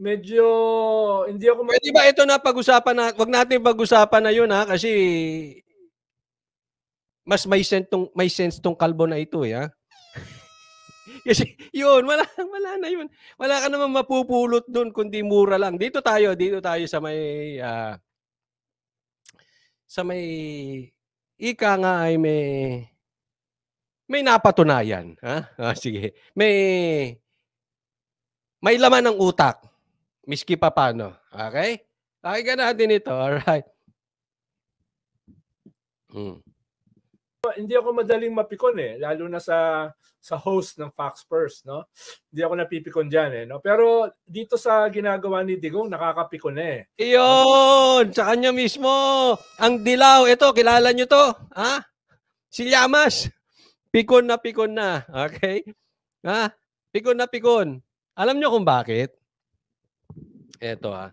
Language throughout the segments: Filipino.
medyo hindi ako Pwede ba ito na pag-usapan na, wag natin pag-usapan na yun ha, kasi mas may sense tong kalbo na ito ha. Kasi yun, wala na yun. Wala ka naman mapupulot doon kundi mura lang. Dito tayo sa may ika nga ay may napatunayan, ha? Sige. May laman ng utak. Miski pa paano. Okay? Pakinggan natin ito. Alright. Hindi ako madaling mapikon lalo na sa host ng Fox First, no? Hindi ako napipikon diyan no. Pero dito sa ginagawa ni Digong nakakapikon Iyon, sa kanya mismo. Ang dilaw, ito, kilala nyo to? Ha? Si Llamas. Pikon na. Okay? Ha? Pikon na pikon. Alam nyo kung bakit? Ito ha.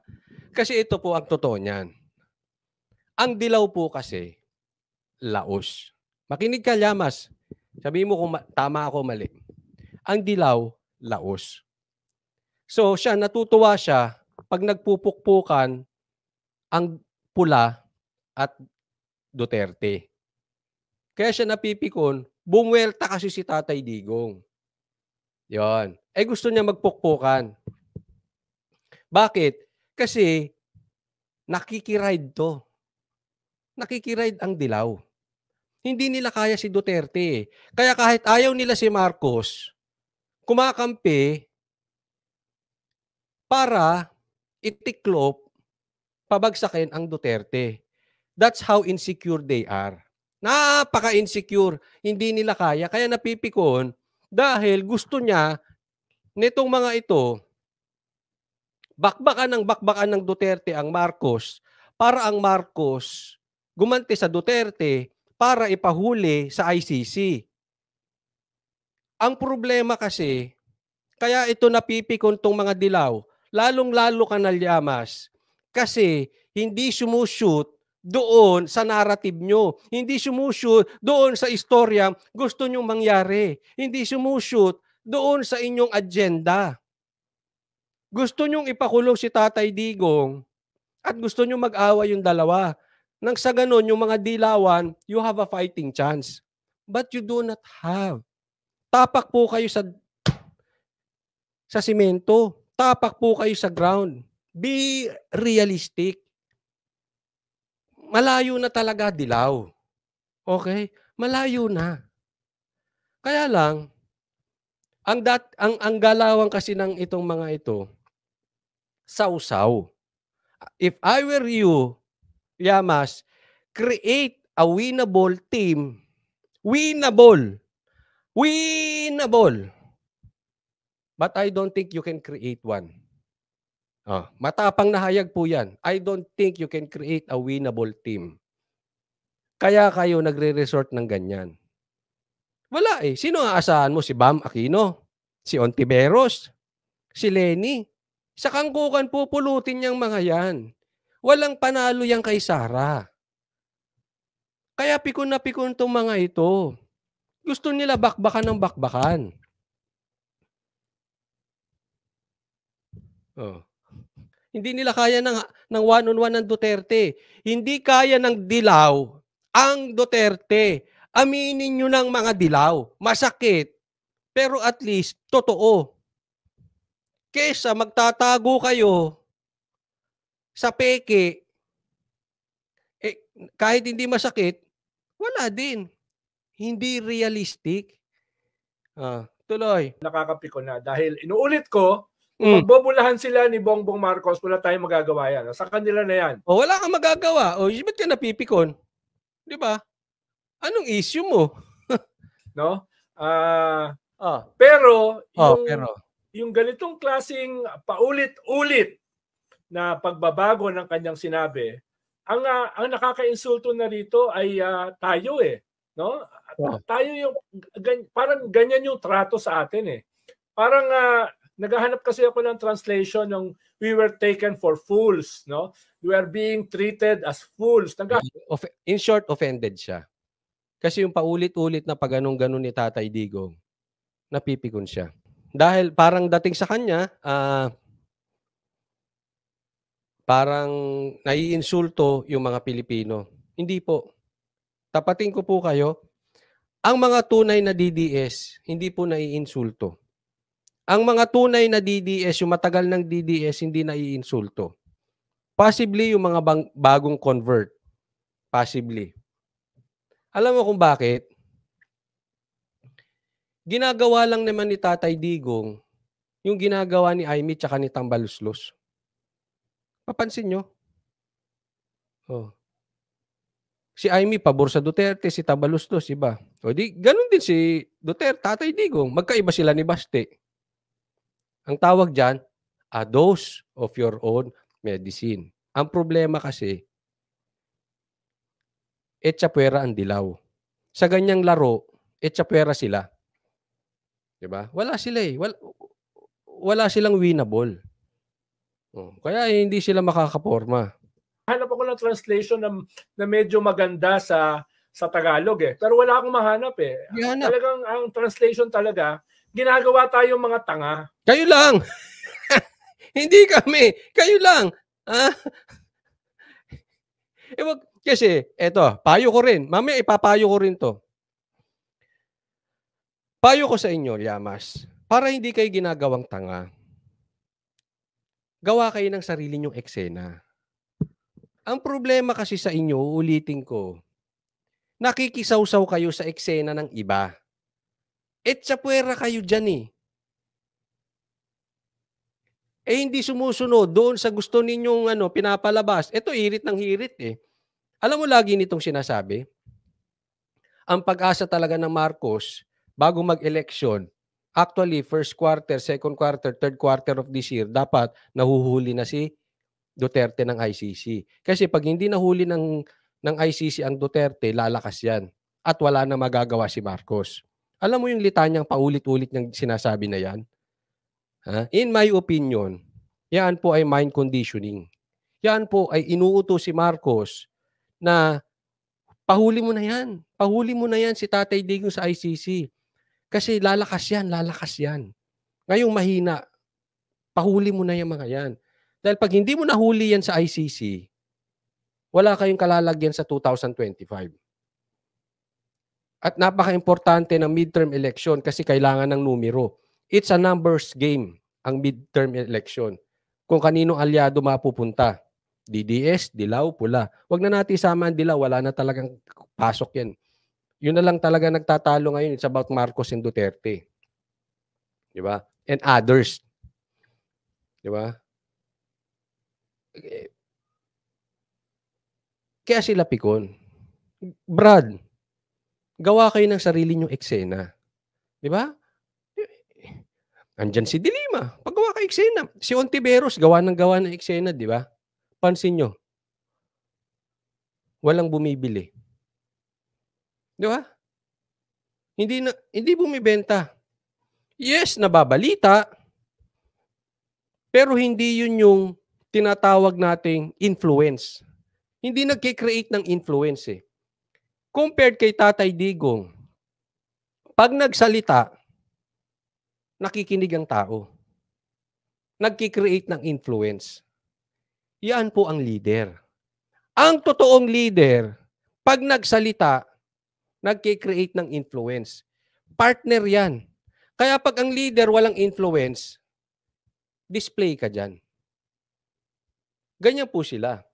Kasi ito po ang totoo niyan. Ang dilaw po kasi, laos. Makinig ka, Llamas. Sabihin mo kung tama ako mali. Ang dilaw, laos. So, natutuwa siya pag nagpupukpukan ang pula at Duterte. Kaya siya napipikon, bumwelta kasi si Tatay Digong. Yon. Gusto niya magpukpukan. Bakit? Kasi nakikiride to. Nakikiride ang dilaw. Hindi nila kaya si Duterte. Kaya kahit ayaw nila si Marcos, kumakampi para itiklop, pabagsakin ang Duterte. That's how insecure they are. Napaka-insecure. Hindi nila kaya. Kaya napipikon dahil gusto niya nitong mga ito, bakbakan ng Duterte ang Marcos para ang Marcos gumanti sa Duterte para ipahuli sa ICC. Ang problema kasi, kaya ito napipikon tong mga dilaw, lalong-lalo ka na Llamas, kasi hindi sumushoot doon sa narrative nyo. Hindi sumushoot doon sa istorya gusto nyong mangyari. Hindi sumushoot doon sa inyong agenda. Gusto nyong ipakulong si Tatay Digong at gusto nyong mag-away yung dalawa. Nang sa ganun, yung mga dilawan, you have a fighting chance. But you do not have. Tapak po kayo sa simento. Tapak po kayo sa ground. Be realistic. Malayo na talaga dilaw. Okay? Malayo na. Kaya lang, ang galawan kasi ng itong mga ito, sausaw. If I were you, Llamas, create a winnable team. Winnable. But I don't think you can create one. Matapang na hayag po yan. I don't think you can create a winnable team. Kaya kayo nagre-resort ng ganyan. Wala Sino aasahan mo? Si Bam Aquino? Si Ontiveros? Si Lenny? Sa kangkukan pupulutin niyang mga yan. Walang panalo yan kay Sara. Kaya pikon na pikon itong mga ito. Gusto nila bakbakan ng bakbakan. Hindi nila kaya ng one-on-one ng Duterte. Hindi kaya ng dilaw ang Duterte. Aminin nyo ng mga dilaw. Masakit. Pero at least, totoo. Kesa magtatago kayo sa peke, kahit hindi masakit, wala din. Hindi realistic. Tuloy. Nakakapikon na dahil inuulit ko, kung magbobulahan sila ni Bongbong Marcos, wala tayong magagawa yan. Sa kanila na yan. Wala kang magagawa. Ba't ka napipikon? Di ba? Anong issue mo? No? Pero, yung ganitong klaseng paulit-ulit na pagbabago ng kanyang sinabi, ang nakaka-insulto na rito ay tayo no? Tayo yung parang ganyan yung trato sa atin Parang naghahanap kasi ako ng translation ng we were taken for fools, no? We are being treated as fools. In short, offended siya. Kasi yung paulit-ulit na pag-ganun-ganun ni Tatay Digong, napipikon siya. Dahil parang dating sa kanya, parang naiinsulto yung mga Pilipino. Hindi po. Tapatin ko po kayo, ang mga tunay na DDS, hindi po naiinsulto. Ang mga tunay na DDS, yung matagal ng DDS, hindi naiinsulto. Possibly yung mga bagong convert. Possibly. Alam mo kung bakit? Ginagawa lang naman ni Tatay Digong yung ginagawa ni Aimee tsaka ni Tambaluslos. Papansin nyo? Oh. Si Aimee pabor sa Duterte, si Tambaluslos, iba. O di, ganun din si Duterte, Tatay Digong. Magkaiba sila ni Baste. Ang tawag dyan, a dose of your own medicine. Ang problema kasi, etsapuera ang dilaw. Sa ganyang laro, etsapuera sila. Diba? Wala sila eh. Wala silang winnable. Kaya hindi sila makakaporma. Hanap ako ng translation na medyo maganda sa Tagalog eh. Pero wala akong mahanap eh. Talagang ang translation talaga, ginagawa tayong mga tanga. Kayo lang. Hindi kami. Kayo lang. Kasi, eto, payo ko rin. Mamaya ipapayo ko rin to. Payo ko sa inyo, Llamas, para hindi kayo ginagawang tanga, gawa kayo ng sarili nyong eksena. Ang problema kasi sa inyo, uulitin ko, nakikisaw-saw kayo sa eksena ng iba. Etsapuera kayo dyan eh. Hindi sumusunod doon sa gusto ninyong pinapalabas. Ito, hirit ng hirit eh. Alam mo lagi nitong sinasabi? Ang pag-asa talaga ng Marcos, bago mag-eleksyon, actually, first quarter, second quarter, third quarter of this year, dapat nahuhuli na si Duterte ng ICC. Kasi pag hindi nahuli ng ICC ang Duterte, lalakas yan. At wala na magagawa si Marcos. Alam mo yung litanyang paulit-ulit niyang sinasabi na yan? In my opinion, yan po ay mind conditioning. Yan po ay inuutos si Marcos na pahuli mo na yan. Pahuli mo na yan si Tatay Digong sa ICC. Kasi lalakas yan. Ngayong mahina, pahuli mo na yung mga yan. Dahil pag hindi mo nahuli yan sa ICC, wala kayong kalalagyan sa 2025. At napaka-importante ng midterm election kasi kailangan ng numero. It's a numbers game, ang midterm election. Kung kaninong alyado mapupunta. DDS, dilaw, pula. Huwag na natin isama ang dilaw, wala na talagang pasok yan. Yun na lang talaga nagtatalo ngayon. It's about Marcos and Duterte. Di ba? And others. Di ba? Kaya sila pikon. Brad, gawa kayo ng sarili nyong eksena. Di ba? Andyan si Dilima. Paggawa kayo eksena. Si Ontiveros, gawa ng eksena, di ba? Pansin nyo. Walang bumibili. Di ba? Hindi bumibenta. Yes, nababalita. Pero hindi yun yung tinatawag nating influence. Hindi nagkikreate ng influence eh. Compared kay Tatay Digong, pag nagsalita, nakikinig ang tao. Nagkikreate ng influence. Yan po ang leader. Ang totoong leader, pag nagsalita, nagkikreate ng influence. Partner yan. Kaya pag ang leader walang influence, display ka dyan. Ganyan po sila.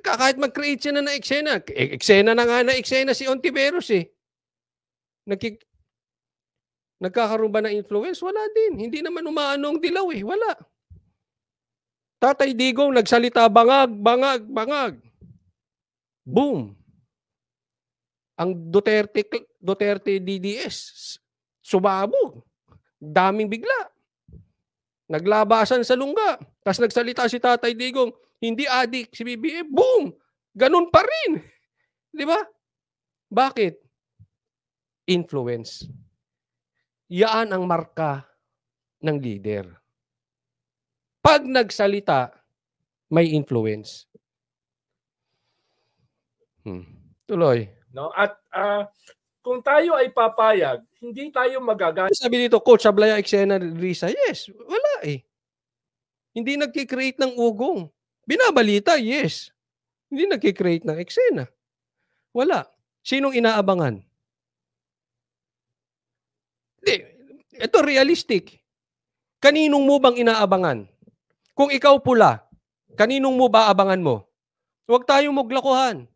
Kahit mag-create siya na eksena. Eksena na nga na eksena si Ontiveros eh. Nagkakaroon ba ng influence? Wala din. Hindi naman umaano ang dilaw eh. Wala. Tatay Digong nagsalita bangag. Boom. Ang Duterte DDS, sumabog. Daming bigla. Naglabasan sa lungga. Tapos nagsalita si Tatay Digong, hindi adik si BBM. Boom! Ganun pa rin. Di ba? Bakit? Influence. Yaan ang marka ng leader. Pag nagsalita, may influence. Tuloy. No? At kung tayo ay papayag, hindi tayo magagamit. Sabi dito, Coach, Ablaya, eksena, Risa. Yes, wala eh. Hindi nagkikreate ng ugong. Binabalita, yes. Hindi nagkikreate ng eksena. Wala. Sinong inaabangan? Hindi. Ito realistic. Kaninong mo bang inaabangan? Kung ikaw pula, kaninong mo ba abangan mo? Huwag tayong maglakuhan.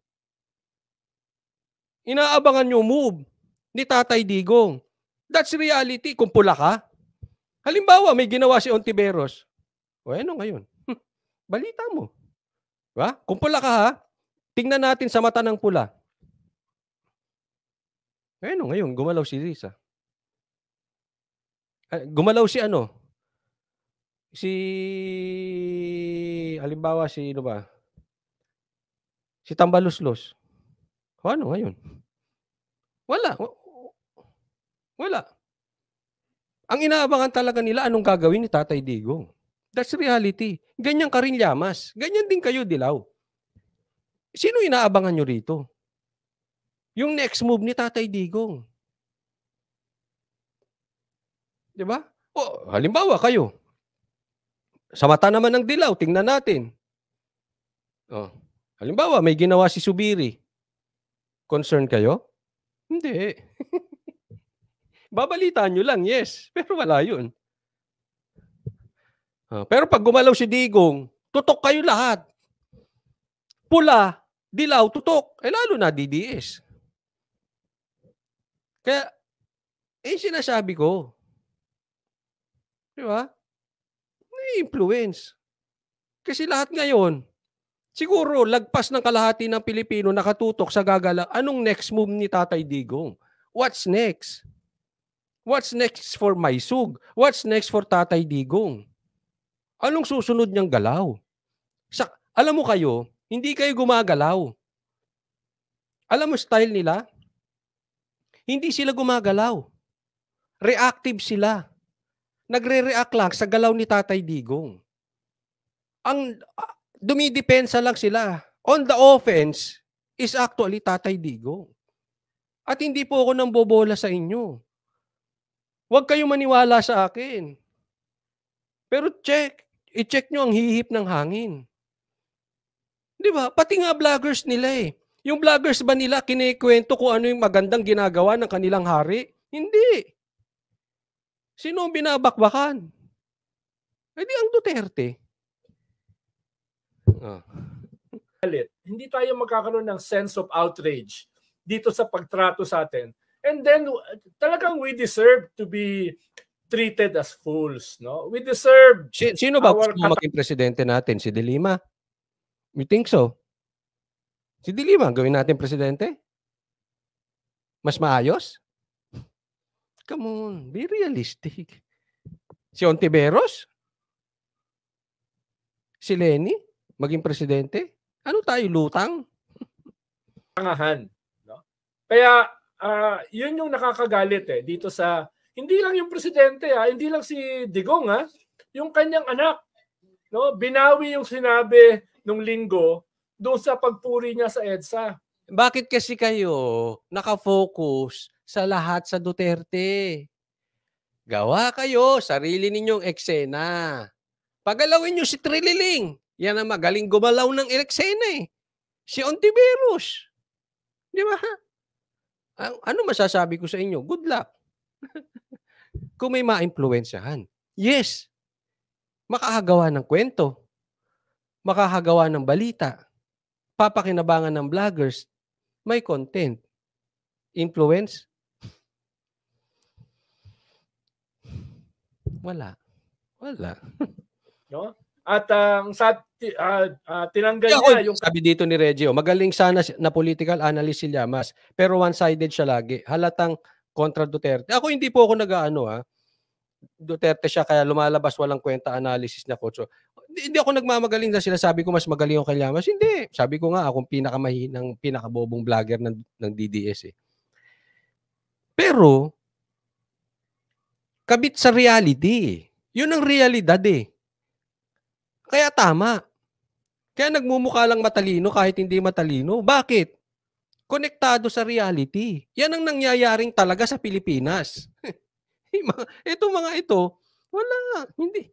Inaabangan nyo move ni Tatay Digong. That's reality. Kung pula ka, halimbawa may ginawa si Ontiveros. O ano ngayon? Balita mo. Diba? Kung pula ka ha, tingnan natin sa mata ng pula. Ano ngayon? Gumalaw si Risa. Gumalaw si ano? Halimbawa si ano ba? Si Tambaluslos. O ano ngayon? Wala. Wala. Ang inaabangan talaga nila anong gagawin ni Tatay Digong. That's reality. Ganyan ka rin, Llamas. Ganyan din kayo, Dilaw. Sino inaabangan nyo rito? Yung next move ni Tatay Digong. Diba? O, halimbawa kayo. Sa mata naman ng Dilaw, tingnan natin. O, halimbawa, may ginawa si Subiri. Concern kayo? Hindi. Babalitaan nyo lang, yes. Pero wala yun. Pero pag gumalaw si Digong, tutok kayo lahat. Pula, Dilaw, tutok. Lalo na DDS. Kaya, sinasabi ko. Di ba? May influence. Kasi lahat ngayon, siguro, lagpas ng kalahati ng Pilipino nakatutok sa gagala, anong next move ni Tatay Digong? What's next? What's next for Maysug? What's next for Tatay Digong? Anong susunod niyang galaw? Alam mo kayo, hindi kayo gumagalaw. Alam mo style nila? Hindi sila gumagalaw. Reactive sila. Nagre-react lang sa galaw ni Tatay Digong. Dumidepensa lang sila. On the offense is actually Tatay Digong. At hindi po ako nang bobola sa inyo. Huwag kayong maniwala sa akin. Pero i-check nyo ang hihip ng hangin. Di ba? Pati nga vloggers nila eh. Yung vloggers ba nila kinikwento kung ano yung magandang ginagawa ng kanilang hari? Hindi. Sino ang binabakbakan? Di ang Duterte. Hindi tayo magkakaroon ng sense of outrage dito sa pagtrato sa atin. And then, talagang we deserve to be treated as fools. No? We deserve... Sino ba gusto maging presidente natin? Si De Lima? You think so? Si De Lima, gawin natin presidente? Mas maayos? Come on, be realistic. Si Ontiveros? Si Lenny? Maging presidente? Ano tayo, lutang? No? Kaya, yun yung nakakagalit dito sa, hindi lang yung presidente, hindi lang si Digong, yung kanyang anak. No? Binawi yung sinabi nung linggo doon sa pagpuri niya sa EDSA. Bakit kasi kayo nakafocus sa lahat sa Duterte? Gawa kayo, sarili ninyong eksena. Pagalawin nyo si Trililing. Yan ang magaling gumalaw ng eksena eh. Si Ontiveros. Di ba? Ano masasabi ko sa inyo? Good luck. Kung may ma-influensyahan. Yes. Makakagawa ng kwento. Makakagawa ng balita. Papakinabangan ng vloggers. May content. Influence? Wala. Wala. No? At tinanggal niya yung... Sabi dito ni Reggie, magaling sana na political analyst si Llamas, pero one-sided siya lagi. Halatang kontra Duterte. Ako hindi po ako nag-aano Duterte siya kaya lumalabas walang kwenta analysis niya ko. So, hindi ako nagmamagaling na sinasabi ko mas magaling ako kay Llamas. Hindi. Sabi ko nga akong pinakamahinang, pinakabobong vlogger ng DDS eh. Pero, kabit sa reality. Yun ang realidad eh. Kaya tama. Kaya nagmumukha lang matalino kahit hindi matalino. Bakit? Konektado sa reality. Yan ang nangyayaring talaga sa Pilipinas. Itong mga ito, wala. Hindi.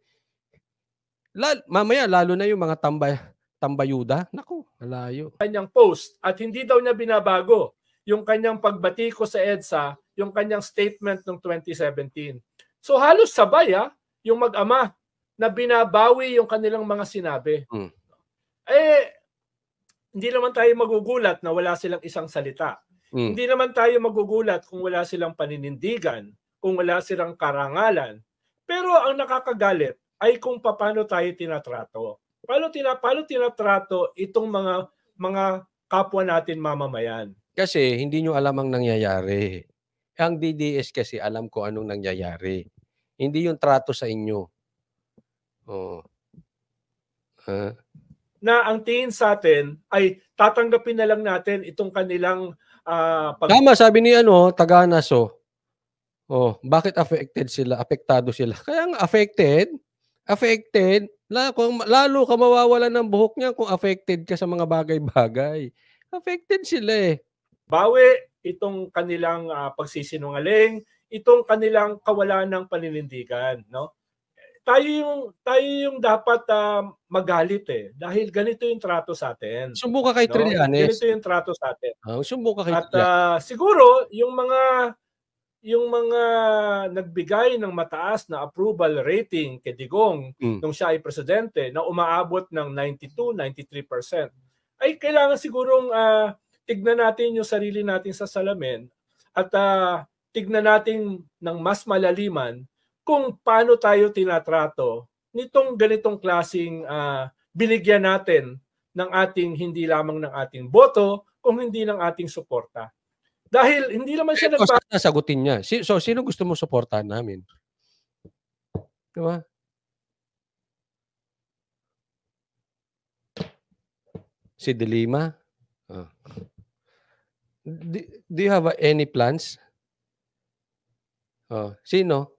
Mamaya, lalo na yung mga tambayuda. Naku, malayo. Kanyang post at hindi daw niya binabago yung kanyang pagbatiko sa EDSA, yung kanyang statement noong 2017. So halos sabay yung mag-ama na binabawi yung kanilang mga sinabi. Hindi naman tayo magugulat na wala silang isang salita. Hindi naman tayo magugulat kung wala silang paninindigan, kung wala silang karangalan. Pero ang nakakagalit ay kung paano tayo tinatrato. Paano tinatrato itong mga kapwa natin mamamayan. Kasi hindi nyo alam ang nangyayari. Ang DDS kasi alam ko anong nangyayari. Hindi yung trato sa inyo. Na ang tingin sa atin ay tatanggapin na lang natin itong kanilang Tama, sabi ni Taganaso. Bakit affected sila? Apektado sila. Kaya nga affected. Lalo ka mawawalan ng buhok niya kung affected ka sa mga bagay-bagay. Affected sila eh. Bawi itong kanilang pagsisinungaling, itong kanilang kawalan ng paninindigan, no? Tayo yung dapat magalit dahil ganito yung trato sa atin. Sumbuka kay Trillanes. Ganito yung trato sa atin. Sumbuka kay Trillanes. At siguro yung mga nagbigay ng mataas na approval rating kay Digong nung siya ay presidente na umaabot ng 92-93%, ay kailangan sigurong tignan natin yung sarili natin sa salamin at tignan natin ng mas malaliman kung paano tayo tinatrato nitong ganitong klaseng binigyan natin ng ating hindi lamang ng ating boto, kung hindi ng ating suporta. Dahil hindi naman siya sagutin niya. So, sino gusto mo suportahan namin? Diba? Si De Lima? Do you have any plans? Sino?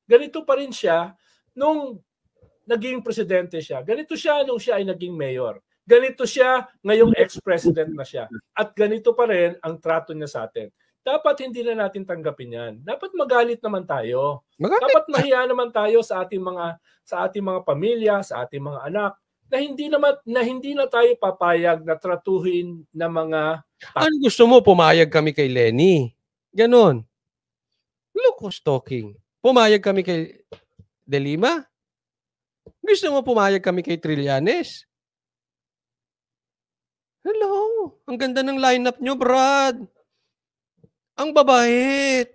Ganito pa rin siya nung naging presidente siya. Ganito siya nung siya ay naging mayor. Ganito siya ngayong ex-president na siya. At ganito pa rin ang trato niya sa atin. Dapat hindi na natin tanggapin yan. Dapat magalit naman tayo. Dapat mahiya naman tayo sa ating mga pamilya, sa ating mga anak, na hindi na tayo papayag na tratuhin na mga ano gusto mo? Pumayag kami kay Lenny. Ganon. Look who's talking. Pumayag kami kay De Lima? Gusto mo pumayag kami kay Trillanes? Hello. Ang ganda ng lineup nyo, Brad. Ang babait.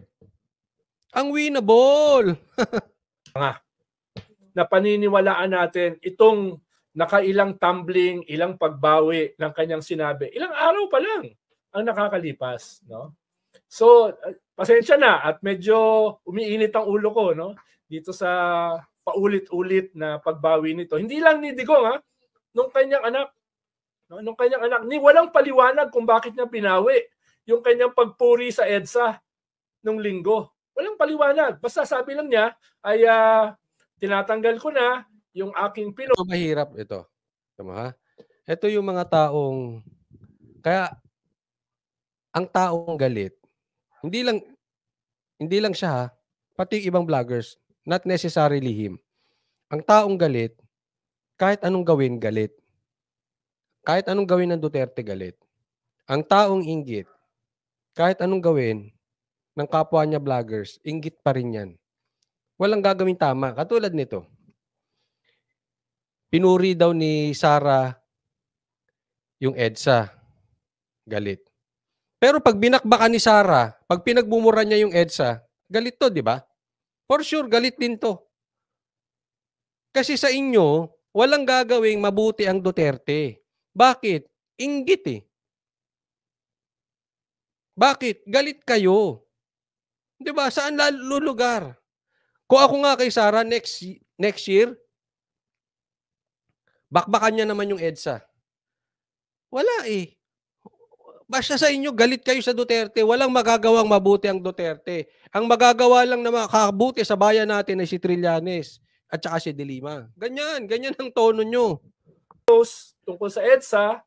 Ang winnable. Na paniniwalaan natin itong nakailang tumbling, ilang pagbawi ng kanyang sinabi. Ilang araw pa lang ang nakakalipas, no? So, pasensya na at medyo umiinit ang ulo ko, no? Dito sa paulit-ulit na pagbawi nito. Hindi lang ni Digong, nung kanyang anak. No? Nung kanyang anak, ni walang paliwanag kung bakit niya pinawi yung kanyang pagpuri sa EDSA nung linggo. Walang paliwanag. Basta sabi lang niya ay tinatanggal ko na yung aking Pinoy. Mahirap ito. Tama, ito yung mga taong kaya ang taong galit. Hindi lang siya pati ibang vloggers, not necessarily him. Ang taong galit, kahit anong gawin, galit. Kahit anong gawin ng Duterte, galit. Ang taong inggit, kahit anong gawin ng kapwa niya vloggers, inggit pa rin yan. Walang gagawin tama. Katulad nito. Pinuri daw ni Sara yung EDSA. Galit. Pero pag binakbakan ni Sara, pag pinagbumura niya yung EDSA, galit to, di ba? For sure, galit din to. Kasi sa inyo, walang gagawing mabuti ang Duterte. Bakit? Inggit eh. Bakit? Galit kayo. Di ba? Saan lulugar? Kung ako nga kay Sara next year, bakbakan niya naman yung EDSA. Wala eh. Basta sa inyo, galit kayo sa Duterte. Walang magagawang mabuti ang Duterte. Ang magagawa lang na makabuti sa bayan natin ay si Trillanes at saka si De Lima. Ganyan ang tono nyo. Tungkol sa EDSA,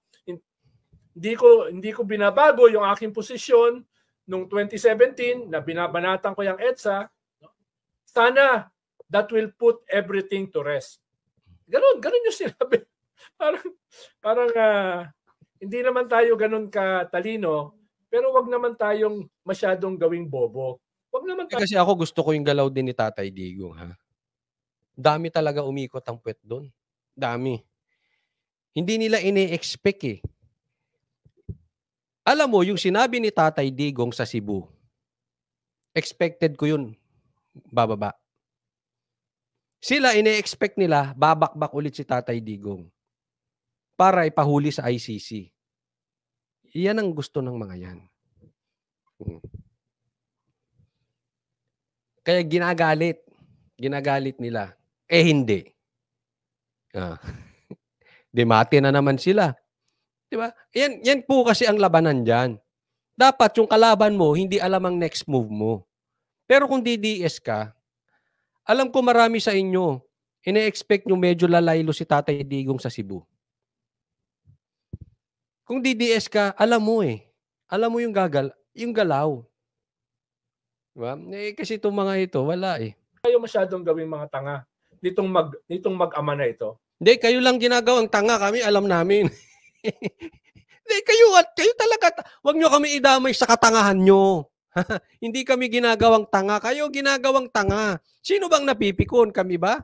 hindi ko binabago yung aking posisyon noong 2017 na binabanatan ko yung EDSA. Sana that will put everything to rest. Ganun yung sinabi. Parang hindi naman tayo ganun katalino, pero wag naman tayong masyadong gawing bobo. Wag naman tayo. Kasi ako gusto ko yung galaw din ni Tatay Digong, ha. Dami talaga umikot ang puwet doon. Dami. Hindi nila ini-expect eh. Alam mo, yung sinabi ni Tatay Digong sa Cebu, expected ko yun, bababa. Sila, ini-expect nila, babakbak ulit si Tatay Digong para ipahuli sa ICC. Iyan ang gusto ng mga yan. Kaya ginagalit nila. Eh hindi. Demate na naman sila. Diba? Yan po kasi ang labanan dyan. Dapat yung kalaban mo, hindi alam ang next move mo. Pero kung DDS ka, alam ko marami sa inyo, ine-expect nyo medyo lalaylo si Tatay Digong sa Cebu. Kung DDS ka, alam mo eh. Alam mo yung galaw. Diba? Eh, kasi itong mga ito, wala eh. Tayo masyadong gawing mga tanga nitong mag-ama na ito. Hindi, kayo lang ginagawang tanga. Kami, alam namin. Hindi, kayo talaga, wag nyo kami idamay sa katangahan nyo. Hindi kami ginagawang tanga. Kayo ginagawang tanga. Sino bang napipikon? Kami ba?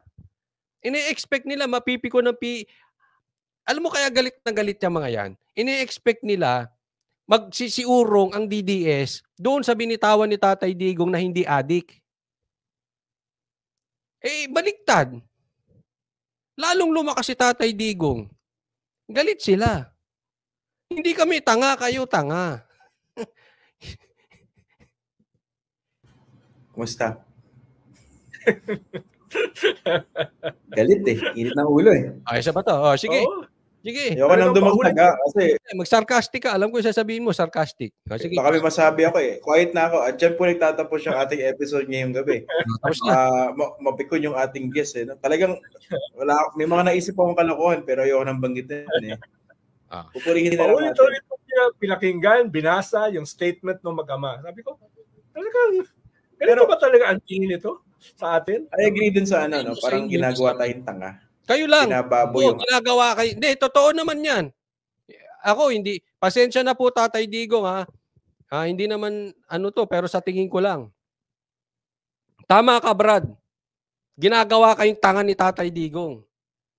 Ini-expect nila mapipikon ng Alam mo kaya galit na galit yung mga yan? Ini-expect nila magsisiurong ang DDS doon sa binitawan ni Tatay Digong na hindi adik. Eh, baliktad. Lalong lumakas si Tatay Digong. Galit sila. Hindi kami tanga, kayo tanga. Kumusta? Galit eh. Init ng ulo eh. Ay, isa ba to? Oh, sige. Oh. Sige. Ayoko nang dumagdaga kasi mag-sarcastic ka. Alam ko yung sasabihin mo, sarcastic. Oh, sige. Baka may masabi ako eh. Quiet na ako. At dyan po nagtatapos yung ating episode ngayong gabi. Mapikon yung ating guest eh. Talagang may mga naisip akong kalokohan pero ayoko nang banggitin eh. Pupurihin na lang natin. Ulit pinakinggan, binasa yung statement ng mag-ama. Sabi ko, talagang ganito ba talaga ang tingin nito sa atin? I agree din sa no? Parang ginagawa tayong tanga. Kayo lang. Ginagawa kayo. Hindi, totoo naman yan. Ako, hindi. Pasensya na po, Tatay Digong, ha? Hindi naman, pero sa tingin ko lang. Tama ka, Brad. Ginagawa kayong tanga ni Tatay Digong.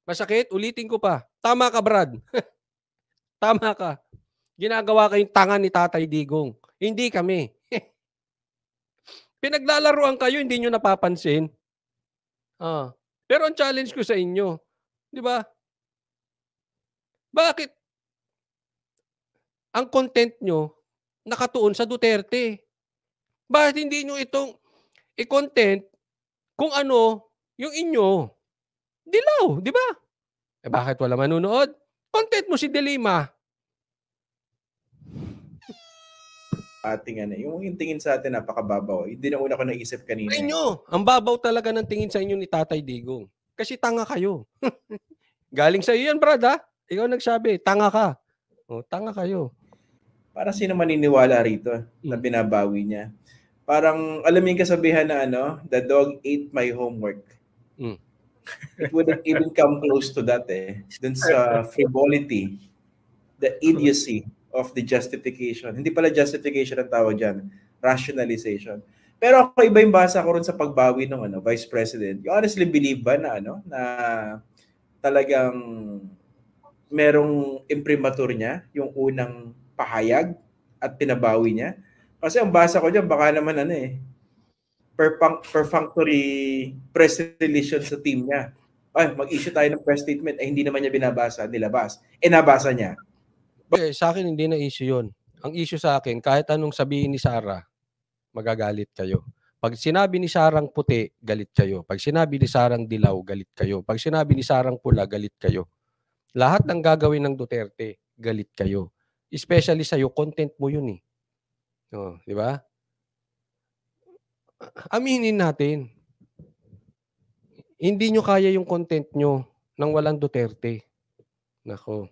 Masakit? Ulitin ko pa. Tama ka, Brad. Tama ka. Ginagawa kayong tanga ni Tatay Digong. Hindi kami. Pinaglalaruan kayo, hindi nyo napapansin. Pero ang challenge ko sa inyo, di ba? Bakit ang content nyo nakatuon sa Duterte? Bakit hindi nyo itong i-content kung ano yung inyo? Dilaw, di ba? Eh bakit wala manunood? Content mo si De Lima. Ating yung tingin sa atin napakababaw. Hindi na una ko naisip kanina. Inyo, ang babaw talaga ng tingin sa inyo ni Tatay Digong. Kasi tanga kayo. Galing sa iyo yan, Brad, ha? Ikaw nagsabi, tanga ka. Tanga kayo. Para sino maniniwala rito na binabawi niya? Parang, alam mo yung kasabihan na the dog ate my homework. It wouldn't even come close to that eh. Dun sa frivolity, the idiocy of the justification. Hindi pala justification ang tawag dyan. Rationalization. Pero ako iba yung basa ko rin sa pagbawi ng Vice President. You honestly believe ba na na talagang merong imprimatur niya, yung unang pahayag at pinabawi niya? Kasi ang basa ko dyan, baka naman perfunctory press release sa team niya. Ay, mag-issue tayo ng press statement. Hindi naman niya binabasa, nilabas. Nabasa niya. Sa akin, hindi na issue yun. Ang issue sa akin, kahit anong sabihin ni Sarah, magagalit kayo. Pag sinabi ni Sarang puti, galit kayo. Pag sinabi ni Sarang dilaw, galit kayo. Pag sinabi ni Sarang pula, galit kayo. Lahat ng gagawin ng Duterte, galit kayo. Especially sa'yo, content mo yun eh. Di ba? Aminin natin. Hindi nyo kaya yung content nyo nang walang Duterte. Nako.